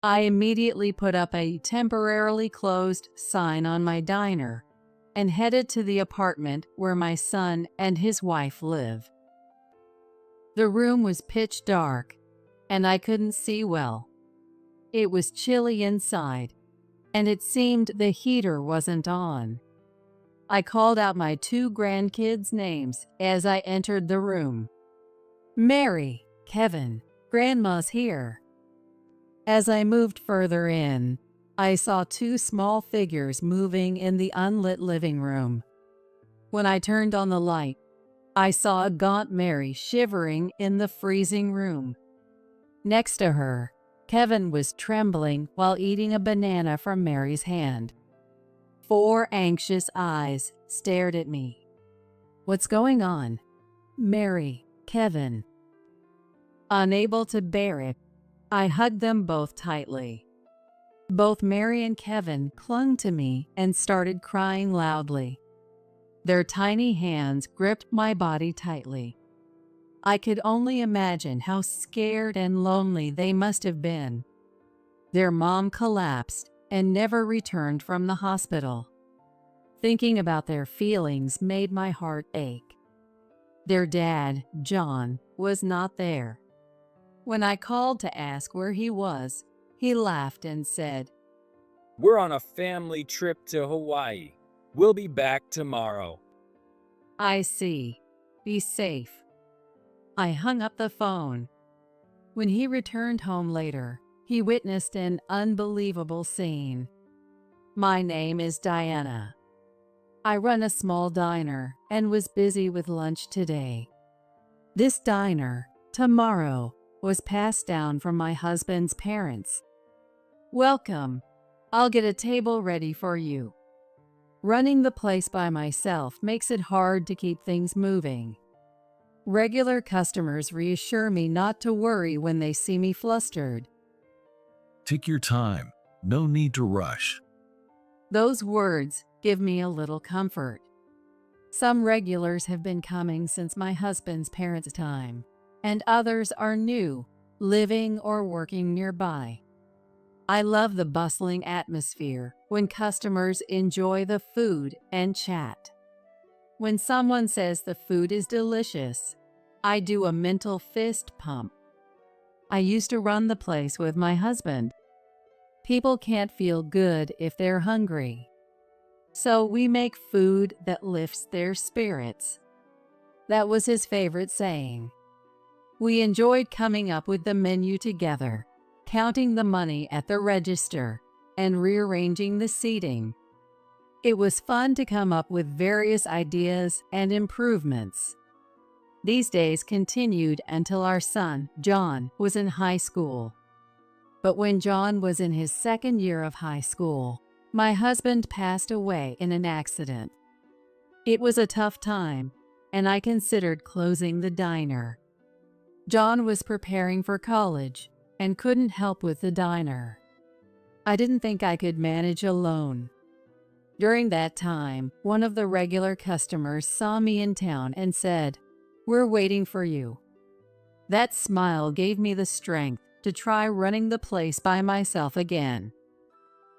I immediately put up a temporarily closed sign on my diner and headed to the apartment where my son and his wife live. The room was pitch dark, and I couldn't see well. It was chilly inside, and it seemed the heater wasn't on. I called out my two grandkids' names as I entered the room. "Mary, Kevin, Grandma's here." As I moved further in, I saw two small figures moving in the unlit living room. When I turned on the light, I saw a gaunt Mary shivering in the freezing room. Next to her, Kevin was trembling while eating a banana from Mary's hand. 4 anxious eyes stared at me. "What's going on?" "Mary, Kevin." Unable to bear it, I hugged them both tightly. Both Mary and Kevin clung to me and started crying loudly. Their tiny hands gripped my body tightly. I could only imagine how scared and lonely they must have been. Their mom collapsed and never returned from the hospital. Thinking about their feelings made my heart ache. Their dad, John, was not there. When I called to ask where he was, he laughed and said, "We're on a family trip to Hawaii. We'll be back tomorrow." "I see. Be safe." I hung up the phone. When he returned home later, he witnessed an unbelievable scene. My name is Diana. I run a small diner and was busy with lunch today. This diner, tomorrow, was passed down from my husband's parents. "Welcome. I'll get a table ready for you." Running the place by myself makes it hard to keep things moving. Regular customers reassure me not to worry when they see me flustered. Take your time. No need to rush. Those words give me a little comfort. Some regulars have been coming since my husband's parents' time, and others are new, living or working nearby. I love the bustling atmosphere when customers enjoy the food and chat. When someone says the food is delicious, I do a mental fist pump. I used to run the place with my husband. People can't feel good if they're hungry. So we make food that lifts their spirits. That was his favorite saying. We enjoyed coming up with the menu together, counting the money at the register, and rearranging the seating. It was fun to come up with various ideas and improvements. These days continued until our son, John, was in high school. But when John was in his second year of high school, my husband passed away in an accident. It was a tough time, and I considered closing the diner. John was preparing for college and couldn't help with the diner. I didn't think I could manage alone. During that time, one of the regular customers saw me in town and said, "We're waiting for you." That smile gave me the strength to try running the place by myself again.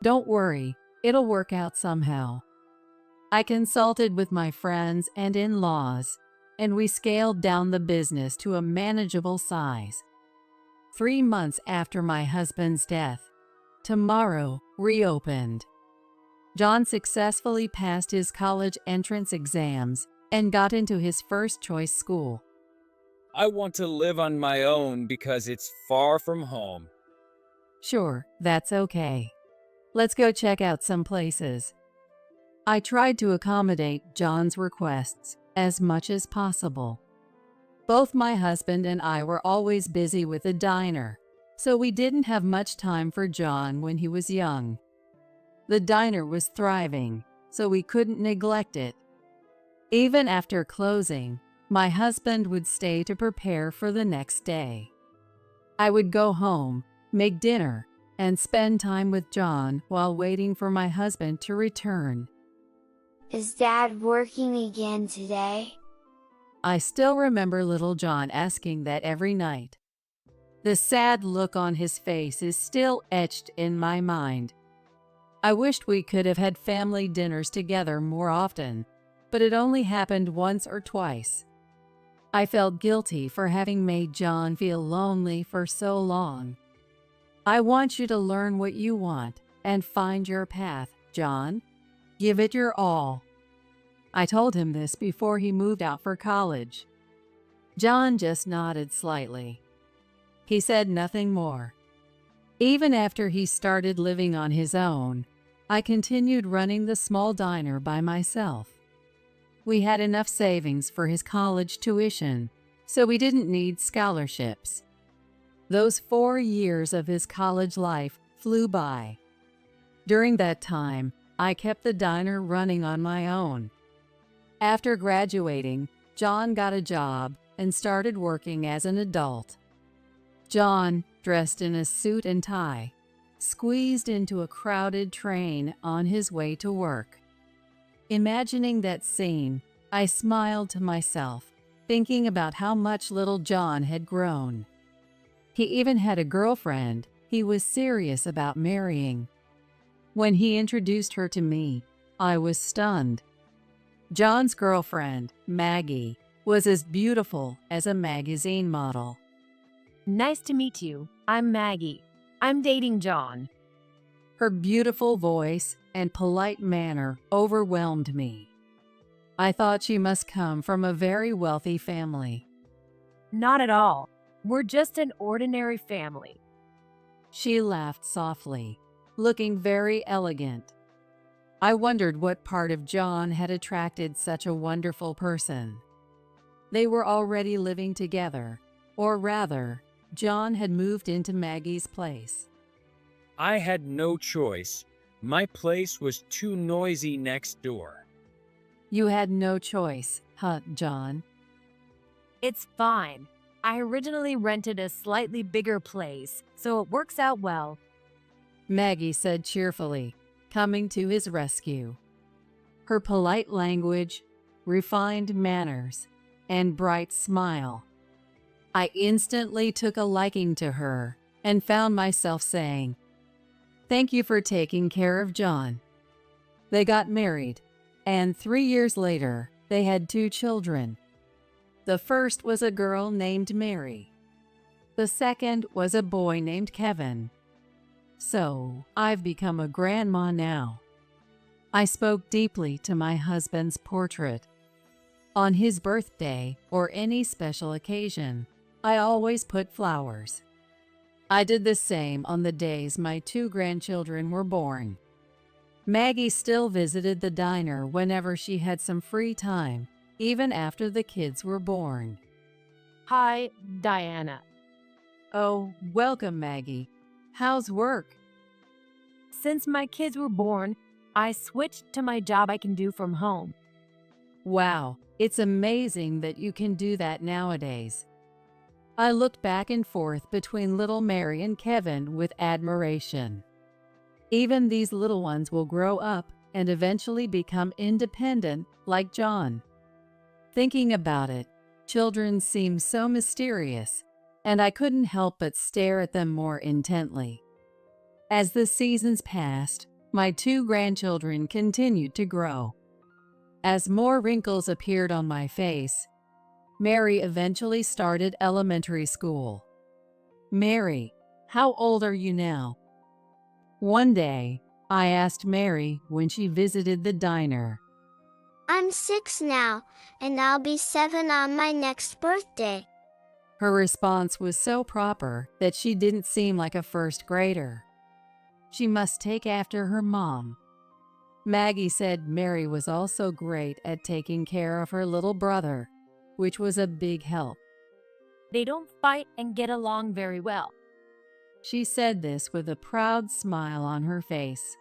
"Don't worry, it'll work out somehow." I consulted with my friends and in-laws, and we scaled down the business to a manageable size. 3 months after my husband's death, Tomorrow reopened. John successfully passed his college entrance exams and got into his first choice school. "I want to live on my own because it's far from home." "Sure, that's okay. Let's go check out some places." I tried to accommodate John's requests as much as possible. Both my husband and I were always busy with the diner, so we didn't have much time for John when he was young. The diner was thriving, so we couldn't neglect it. Even after closing, my husband would stay to prepare for the next day. I would go home, make dinner, and spend time with John while waiting for my husband to return. Is Dad working again today? I still remember little John asking that every night. The sad look on his face is still etched in my mind. I wished we could have had family dinners together more often, but it only happened once or twice. I felt guilty for having made John feel lonely for so long. I want you to learn what you want and find your path, John. Give it your all. I told him this before he moved out for college. John just nodded slightly. He said nothing more. Even after he started living on his own, I continued running the small diner by myself. We had enough savings for his college tuition, so we didn't need scholarships. Those 4 years of his college life flew by. During that time, I kept the diner running on my own. After graduating, John got a job and started working as an adult. John, dressed in a suit and tie, squeezed into a crowded train on his way to work. Imagining that scene, I smiled to myself, thinking about how much little John had grown. He even had a girlfriend he was serious about marrying. When he introduced her to me, I was stunned. John's girlfriend, Maggie, was as beautiful as a magazine model. Nice to meet you. I'm Maggie. I'm dating John. Her beautiful voice and polite manner overwhelmed me. I thought she must come from a very wealthy family. Not at all. We're just an ordinary family. She laughed softly, looking very elegant. I wondered what part of John had attracted such a wonderful person. They were already living together, or rather, John had moved into Maggie's place. I had no choice. My place was too noisy next door. You had no choice, huh, John? It's fine. I originally rented a slightly bigger place, so it works out well. Maggie said cheerfully, coming to his rescue. Her polite language, refined manners, and bright smile. I instantly took a liking to her and found myself saying, "Thank you for taking care of John." They got married, and 3 years later, they had 2 children. The first was a girl named Mary. The second was a boy named Kevin. So, I've become a grandma now. I spoke deeply to my husband's portrait. On his birthday or any special occasion, I always put flowers. I did the same on the days my 2 grandchildren were born. Maggie still visited the diner whenever she had some free time, even after the kids were born. Hi, Diana. Oh, welcome, Maggie. How's work? Since my kids were born, I switched to my job I can do from home. Wow, it's amazing that you can do that nowadays. I looked back and forth between little Mary and Kevin with admiration. Even these little ones will grow up and eventually become independent like John. Thinking about it, children seem so mysterious, and I couldn't help but stare at them more intently. As the seasons passed, my 2 grandchildren continued to grow. As more wrinkles appeared on my face, Mary eventually started elementary school. Mary, how old are you now? One day, I asked Mary when she visited the diner. I'm 6 now, and I'll be 7 on my next birthday. Her response was so proper that she didn't seem like a first grader. She must take after her mom. Maggie said Mary was also great at taking care of her little brother, which was a big help. They don't fight and get along very well. She said this with a proud smile on her face.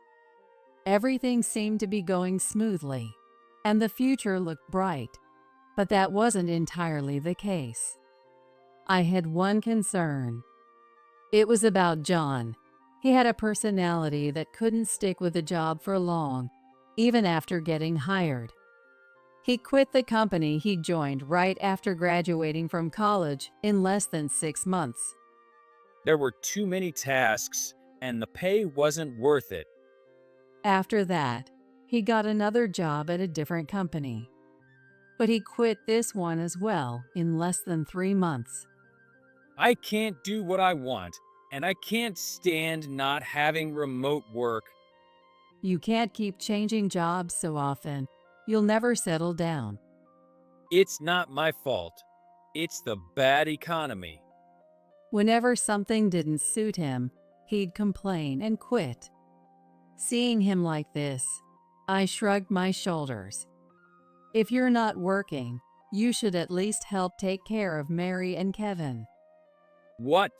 Everything seemed to be going smoothly, and the future looked bright, but that wasn't entirely the case. I had one concern. It was about John. He had a personality that couldn't stick with a job for long, even after getting hired. He quit the company he joined right after graduating from college in less than 6 months. There were too many tasks, and the pay wasn't worth it. After that, he got another job at a different company. But he quit this one as well in less than 3 months. I can't do what I want, and I can't stand not having remote work. You can't keep changing jobs so often. You'll never settle down. It's not my fault. It's the bad economy. Whenever something didn't suit him, he'd complain and quit. Seeing him like this, I shrugged my shoulders. If you're not working, you should at least help take care of Mary and Kevin. What?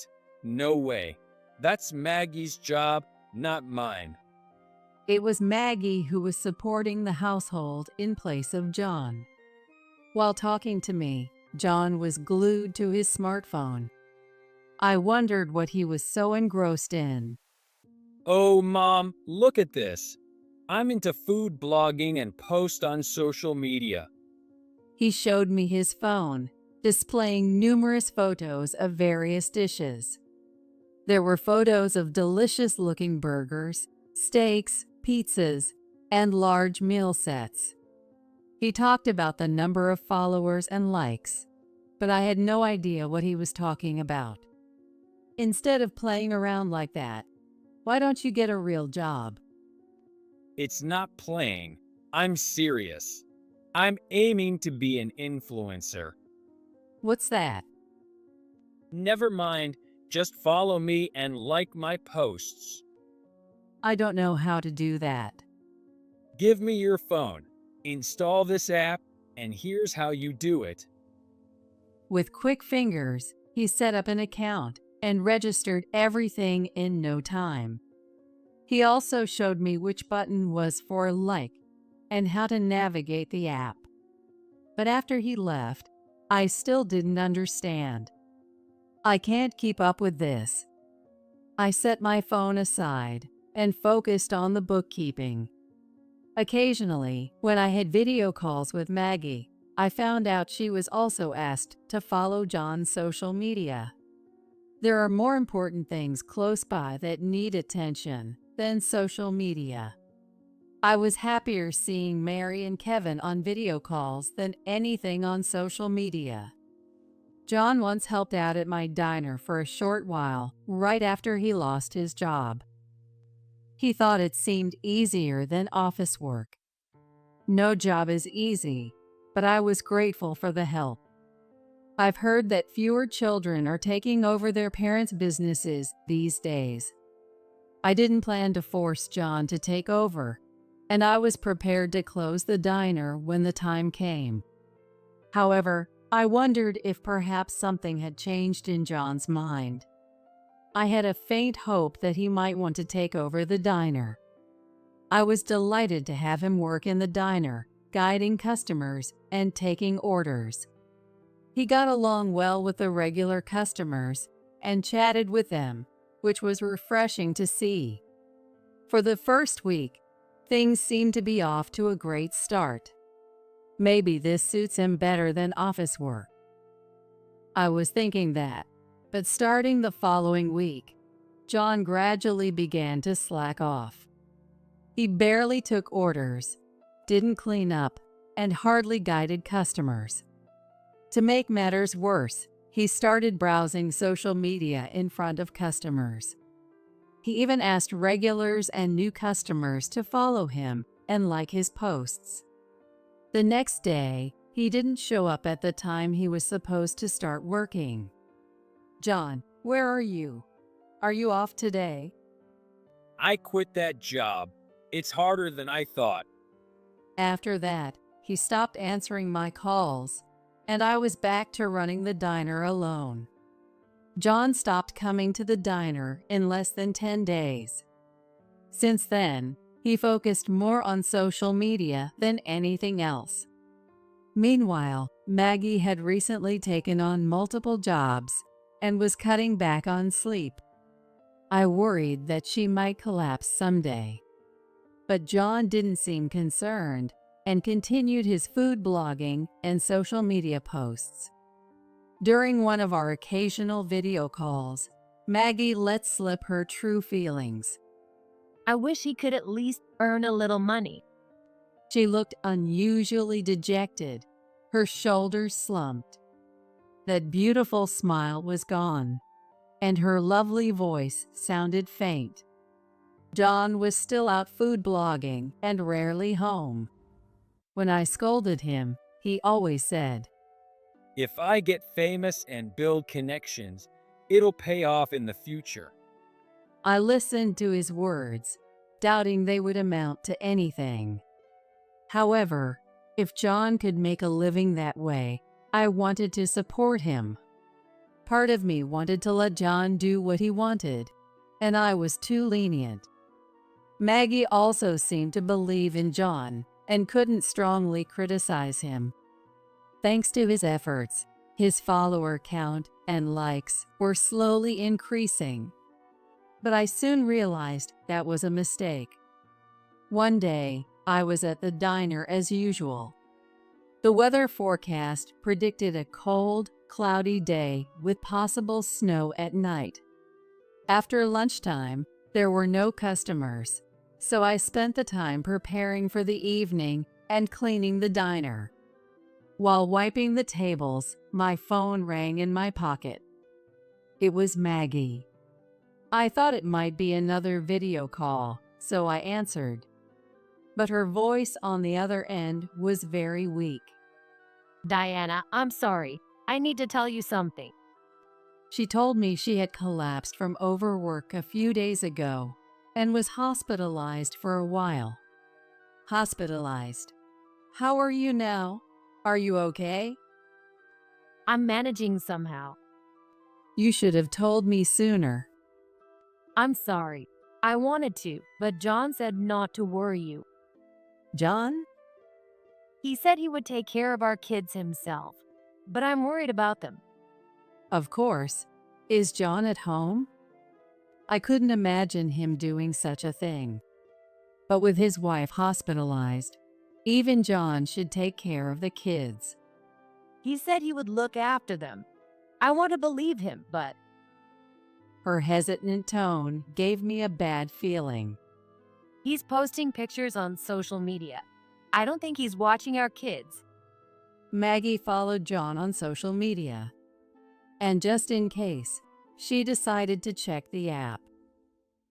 No way. That's Maggie's job, not mine. It was Maggie who was supporting the household in place of John. While talking to me, John was glued to his smartphone. I wondered what he was so engrossed in. Oh, Mom, look at this. I'm into food blogging and post on social media. He showed me his phone, displaying numerous photos of various dishes. There were photos of delicious-looking burgers, steaks, pizzas, and large meal sets. He talked about the number of followers and likes, but I had no idea what he was talking about. Instead of playing around like that, why don't you get a real job? It's not playing. I'm serious. I'm aiming to be an influencer. What's that? Never mind, just follow me and like my posts. I don't know how to do that. Give me your phone, install this app, and here's how you do it. With quick fingers, he set up an account and registered everything in no time. He also showed me which button was for like and how to navigate the app. But after he left, I still didn't understand. I can't keep up with this. I set my phone aside and focused on the bookkeeping. Occasionally, when I had video calls with Maggie, I found out she was also asked to follow John's social media. There are more important things close by that need attention than social media. I was happier seeing Mary and Kevin on video calls than anything on social media. John once helped out at my diner for a short while, right after he lost his job. He thought it seemed easier than office work. No job is easy, but I was grateful for the help. I've heard that fewer children are taking over their parents' businesses these days. I didn't plan to force John to take over, and I was prepared to close the diner when the time came. However, I wondered if perhaps something had changed in John's mind. I had a faint hope that he might want to take over the diner. I was delighted to have him work in the diner, guiding customers and taking orders. He got along well with the regular customers and chatted with them, which was refreshing to see. For the first week, things seemed to be off to a great start. Maybe this suits him better than office work. I was thinking that, but starting the following week, John gradually began to slack off. He barely took orders, didn't clean up, and hardly guided customers. To make matters worse, he started browsing social media in front of customers. He even asked regulars and new customers to follow him and like his posts. The next day, he didn't show up at the time he was supposed to start working. "John, where are you? Are you off today?" I quit that job. It's harder than I thought. After that, he stopped answering my calls, and I was back to running the diner alone. John stopped coming to the diner in less than 10 days. Since then, he focused more on social media than anything else. Meanwhile, Maggie had recently taken on multiple jobs and was cutting back on sleep. I worried that she might collapse someday. But John didn't seem concerned and continued his food blogging and social media posts. During one of our occasional video calls, Maggie let slip her true feelings. I wish he could at least earn a little money. She looked unusually dejected. Her shoulders slumped. That beautiful smile was gone, and her lovely voice sounded faint. John was still out food blogging and rarely home. When I scolded him, he always said, If I get famous and build connections, it'll pay off in the future. I listened to his words, doubting they would amount to anything. However, if John could make a living that way, I wanted to support him. Part of me wanted to let John do what he wanted, and I was too lenient. Maggie also seemed to believe in John and couldn't strongly criticize him. Thanks to his efforts, his follower count and likes were slowly increasing. But I soon realized that was a mistake. One day, I was at the diner as usual. The weather forecast predicted a cold, cloudy day with possible snow at night. After lunchtime, there were no customers, so I spent the time preparing for the evening and cleaning the diner. While wiping the tables, my phone rang in my pocket. It was Maggie. I thought it might be another video call, so I answered. But her voice on the other end was very weak. Diana, I'm sorry. I need to tell you something. She told me she had collapsed from overwork a few days ago and was hospitalized for a while. Hospitalized. How are you now? Are you okay? I'm managing somehow. You should have told me sooner. I'm sorry. I wanted to, but John said not to worry you. John? He said he would take care of our kids himself, but I'm worried about them. Of course. Is John at home? I couldn't imagine him doing such a thing. But with his wife hospitalized, even John should take care of the kids. He said he would look after them. I want to believe him, but Her hesitant tone gave me a bad feeling. he's posting pictures on social media. I don't think he's watching our kids. Maggie followed John on social media. And just in case, she decided to check the app.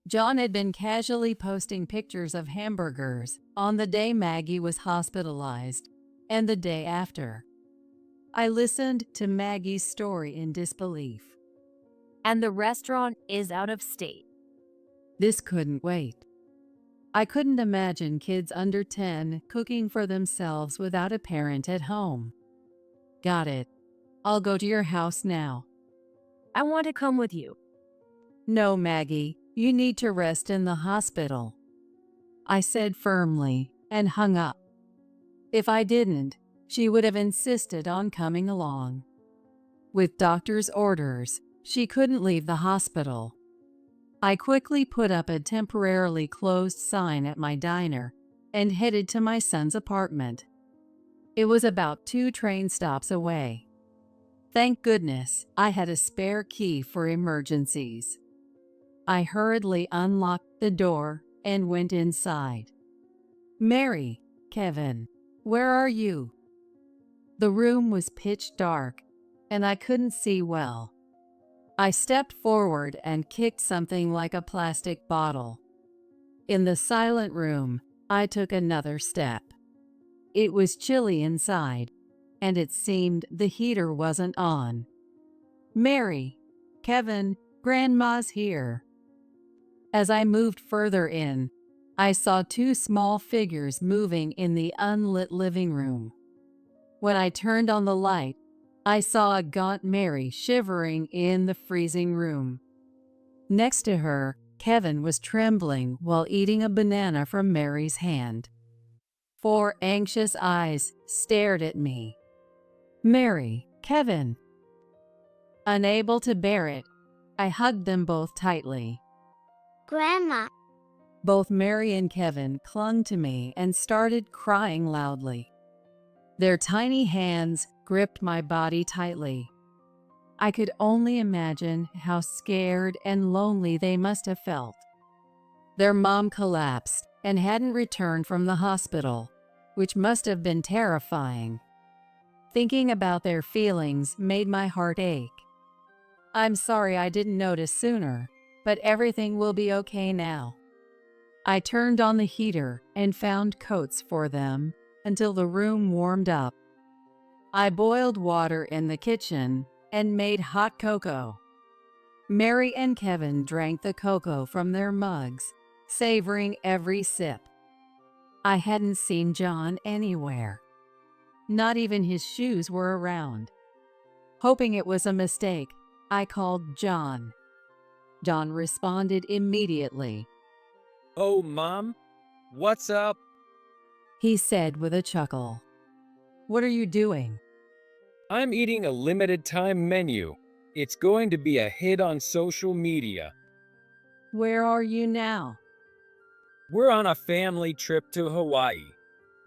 John had been casually posting pictures of hamburgers on the day Maggie was hospitalized and the day after. I listened to Maggie's story in disbelief. And the restaurant is out of state. This couldn't wait. I couldn't imagine kids under 10 cooking for themselves without a parent at home. Got it. I'll go to your house now. I want to come with you. No, Maggie, you need to rest in the hospital, I said firmly and hung up. If I didn't, she would have insisted on coming along. With doctor's orders, she couldn't leave the hospital. I quickly put up a temporarily closed sign at my diner and headed to my son's apartment. It was about 2 train stops away. Thank goodness I had a spare key for emergencies. I hurriedly unlocked the door and went inside. Mary, Kevin, where are you? The room was pitch dark, and I couldn't see well. I stepped forward and kicked something like a plastic bottle. In the silent room, I took another step. It was chilly inside, and it seemed the heater wasn't on. Mary, Kevin, Grandma's here. As I moved further in, I saw 2 small figures moving in the unlit living room. When I turned on the light, I saw a gaunt Mary shivering in the freezing room. Next to her, Kevin was trembling while eating a banana from Mary's hand. 4 anxious eyes stared at me. Mary, Kevin. Unable to bear it, I hugged them both tightly. Grandma, Both Mary and Kevin clung to me and started crying loudly. Their tiny hands gripped my body tightly. I could only imagine how scared and lonely they must have felt. Their mom collapsed and hadn't returned from the hospital, which must have been terrifying. Thinking about their feelings made my heart ache. I'm sorry I didn't notice sooner, but everything will be okay now. I turned on the heater and found coats for them until the room warmed up. I boiled water in the kitchen and made hot cocoa. Mary and Kevin drank the cocoa from their mugs, savoring every sip. I hadn't seen John anywhere. Not even his shoes were around. Hoping it was a mistake, I called John. John responded immediately. Oh, Mom, what's up? He said with a chuckle. What are you doing? I'm eating a limited time menu. It's going to be a hit on social media. Where are you now? We're on a family trip to Hawaii.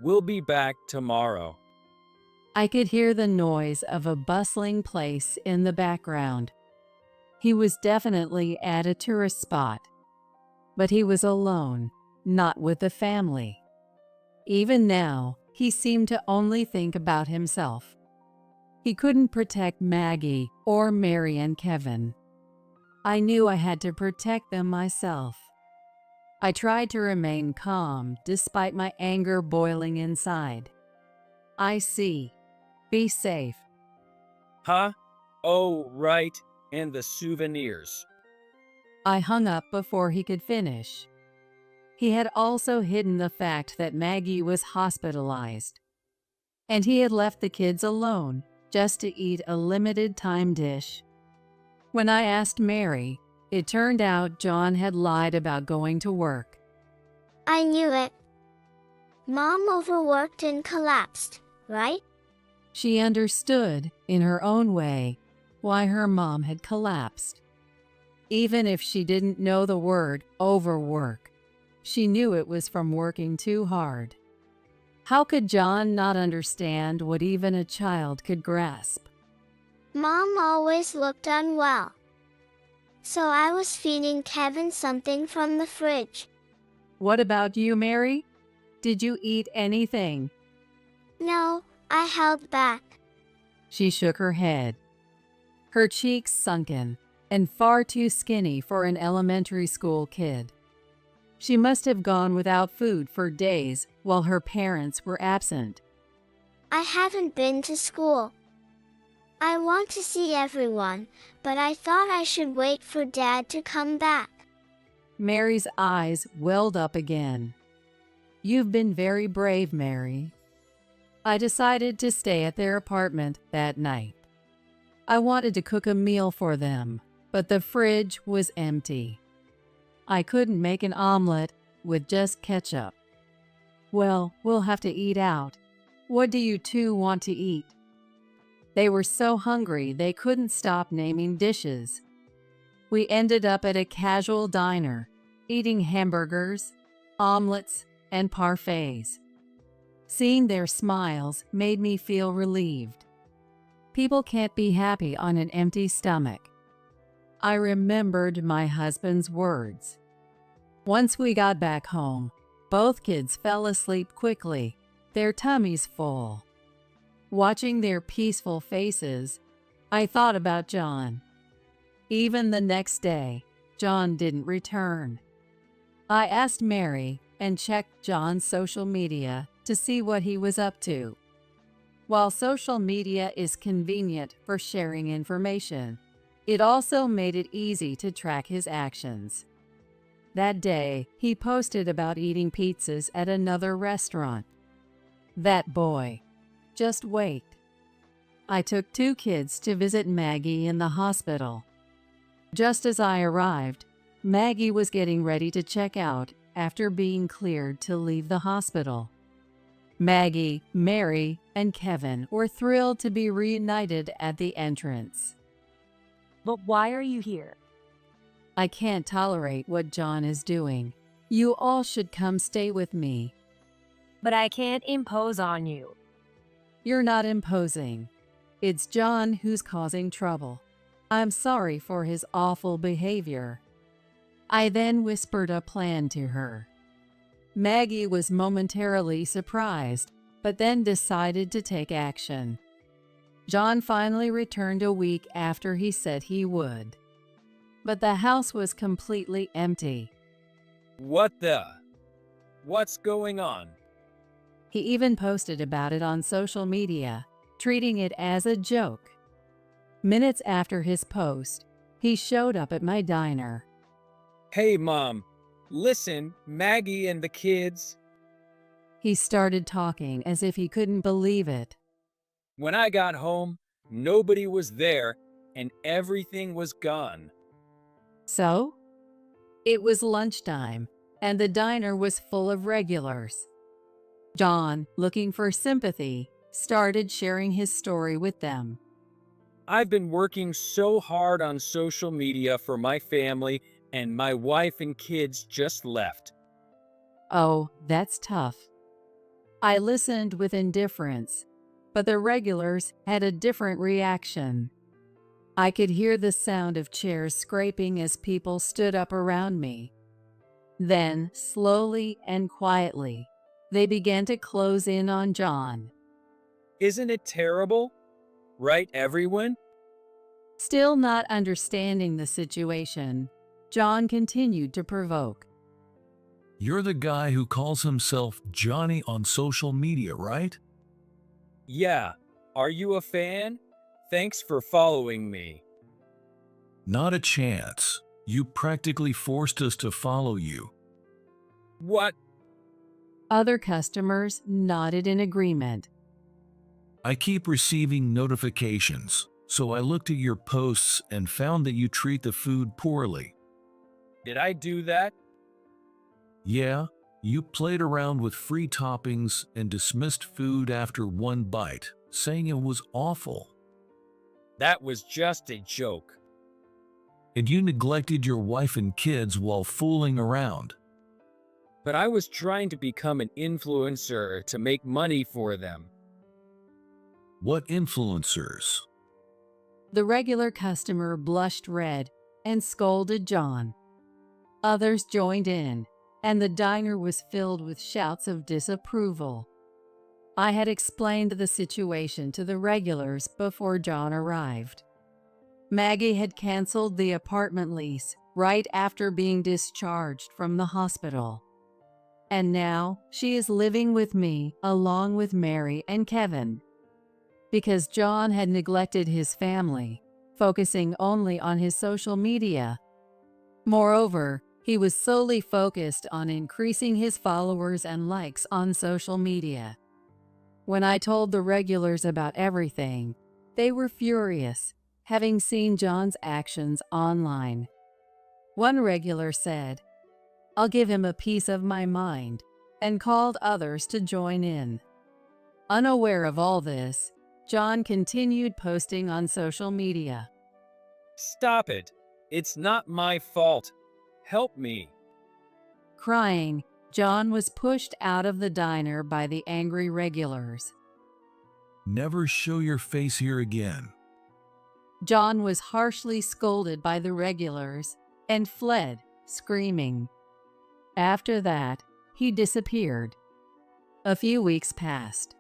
We'll be back tomorrow. I could hear the noise of a bustling place in the background. He was definitely at a tourist spot. But he was alone, not with the family. Even now, he seemed to only think about himself. He couldn't protect Maggie or Mary and Kevin. I knew I had to protect them myself. I tried to remain calm despite my anger boiling inside. I see. Be safe. Huh? Oh, right, and the souvenirs. I hung up before he could finish. He had also hidden the fact that Maggie was hospitalized, and he had left the kids alone just to eat a limited time dish. When I asked Mary, it turned out John had lied about going to work. I knew it. Mom overworked and collapsed, right? She understood, in her own way, why her mom had collapsed. Even if she didn't know the word overwork, she knew it was from working too hard. How could John not understand what even a child could grasp? Mom always looked unwell. So I was feeding Kevin something from the fridge. What about you, Mary? Did you eat anything? No, I held back. She shook her head. Her cheeks sunken and far too skinny for an elementary school kid. She must have gone without food for days while her parents were absent. I haven't been to school. I want to see everyone, but I thought I should wait for Dad to come back. Mary's eyes welled up again. You've been very brave, Mary. I decided to stay at their apartment that night. I wanted to cook a meal for them, but the fridge was empty. I couldn't make an omelet with just ketchup. Well, we'll have to eat out. What do you two want to eat? They were so hungry they couldn't stop naming dishes. We ended up at a casual diner, eating hamburgers, omelets, and parfaits. Seeing their smiles made me feel relieved. People can't be happy on an empty stomach. I remembered my husband's words. Once we got back home, both kids fell asleep quickly, their tummies full. Watching their peaceful faces, I thought about John. Even the next day, John didn't return. I asked Mary and checked John's social media to see what he was up to. While social media is convenient for sharing information, it also made it easy to track his actions. That day, he posted about eating pizzas at another restaurant. That boy. Just wait. I took 2 kids to visit Maggie in the hospital. Just as I arrived, Maggie was getting ready to check out after being cleared to leave the hospital. Maggie, Mary, and Kevin were thrilled to be reunited at the entrance. But why are you here? I can't tolerate what John is doing. You all should come stay with me. But I can't impose on you. You're not imposing. It's John who's causing trouble. I'm sorry for his awful behavior. I then whispered a plan to her. Maggie was momentarily surprised, but then decided to take action. John finally returned a week after he said he would. But the house was completely empty. What's going on? He even posted about it on social media, treating it as a joke. Minutes after his post, he showed up at my diner. Hey, Mom. Listen, Maggie and the kids. He started talking as if he couldn't believe it. When I got home, nobody was there and everything was gone. So? It was lunchtime, and the diner was full of regulars. John, looking for sympathy, started sharing his story with them. I've been working so hard on social media for my family, and my wife and kids just left. Oh, that's tough. I listened with indifference, but the regulars had a different reaction. I could hear the sound of chairs scraping as people stood up around me. Then, slowly and quietly, they began to close in on John. Isn't it terrible? Right, everyone? Still not understanding the situation, John continued to provoke. You're the guy who calls himself Johnny on social media, right? Yeah. Are you a fan? Thanks for following me. Not a chance. You practically forced us to follow you. What? Other customers nodded in agreement. I keep receiving notifications, so I looked at your posts and found that you treat the food poorly. Did I do that? Yeah, you played around with free toppings and dismissed food after one bite, saying it was awful. That was just a joke. And you neglected your wife and kids while fooling around. But I was trying to become an influencer to make money for them. What influencers? The regular customer blushed red and scolded John. Others joined in, and the diner was filled with shouts of disapproval. I had explained the situation to the regulars before John arrived. Maggie had canceled the apartment lease right after being discharged from the hospital. And now she is living with me along with Mary and Kevin. Because John had neglected his family, focusing only on his social media. Moreover, he was solely focused on increasing his followers and likes on social media. When I told the regulars about everything, they were furious, having seen John's actions online. One regular said, "I'll give him a piece of my mind," and called others to join in. Unaware of all this, John continued posting on social media. Stop it. It's not my fault. Help me. Crying, John was pushed out of the diner by the angry regulars. Never show your face here again. John was harshly scolded by the regulars and fled, screaming. After that, he disappeared. A few weeks passed.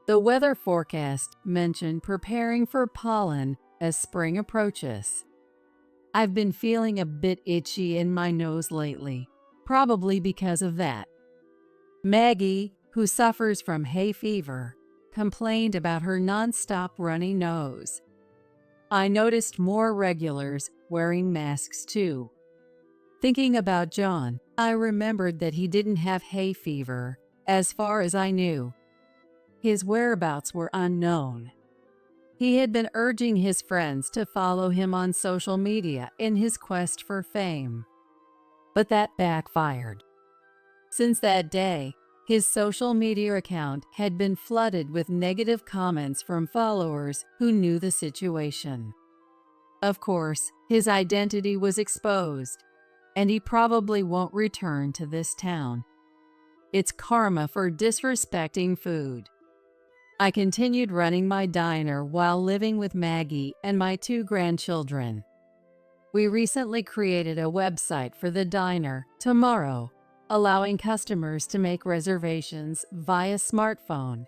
The weather forecast mentioned preparing for pollen as spring approaches. I've been feeling a bit itchy in my nose lately, probably because of that. Maggie, who suffers from hay fever, complained about her nonstop runny nose. I noticed more regulars wearing masks too. Thinking about John, I remembered that he didn't have hay fever, as far as I knew. His whereabouts were unknown. He had been urging his friends to follow him on social media in his quest for fame. But that backfired. Since that day, his social media account had been flooded with negative comments from followers who knew the situation. Of course, his identity was exposed, and he probably won't return to this town. It's karma for disrespecting food. I continued running my diner while living with Maggie and my 2 grandchildren. We recently created a website for the diner, Tomorrow, allowing customers to make reservations via smartphone.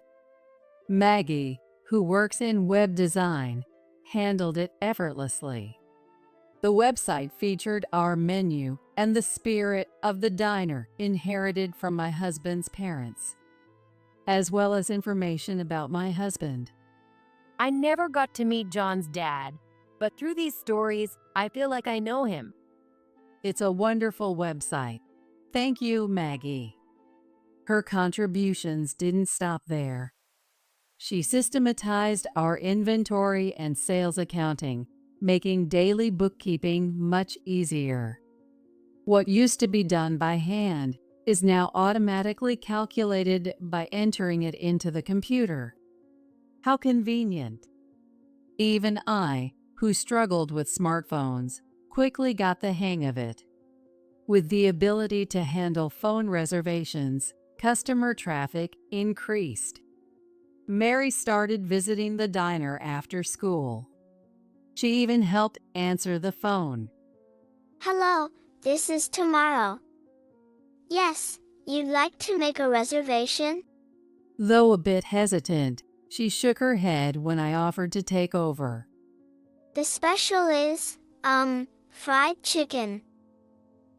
Maggie, who works in web design, handled it effortlessly. The website featured our menu and the spirit of the diner inherited from my husband's parents, as well as information about my husband. I never got to meet John's dad, but through these stories, I feel like I know him. It's a wonderful website. Thank you, Maggie. Her contributions didn't stop there. She systematized our inventory and sales accounting, making daily bookkeeping much easier. What used to be done by hand is now automatically calculated by entering it into the computer. How convenient. Even I, who struggled with smartphones, quickly got the hang of it. With the ability to handle phone reservations, customer traffic increased. Mary started visiting the diner after school. She even helped answer the phone. Hello, this is Tomorrow. Yes, you'd like to make a reservation? Though a bit hesitant, she shook her head when I offered to take over. The special is, fried chicken.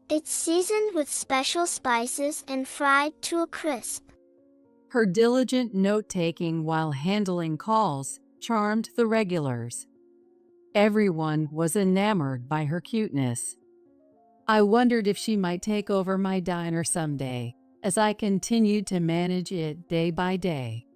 It's seasoned with special spices and fried to a crisp. Her diligent note-taking while handling calls charmed the regulars. Everyone was enamored by her cuteness. I wondered if she might take over my diner someday, as I continued to manage it day by day.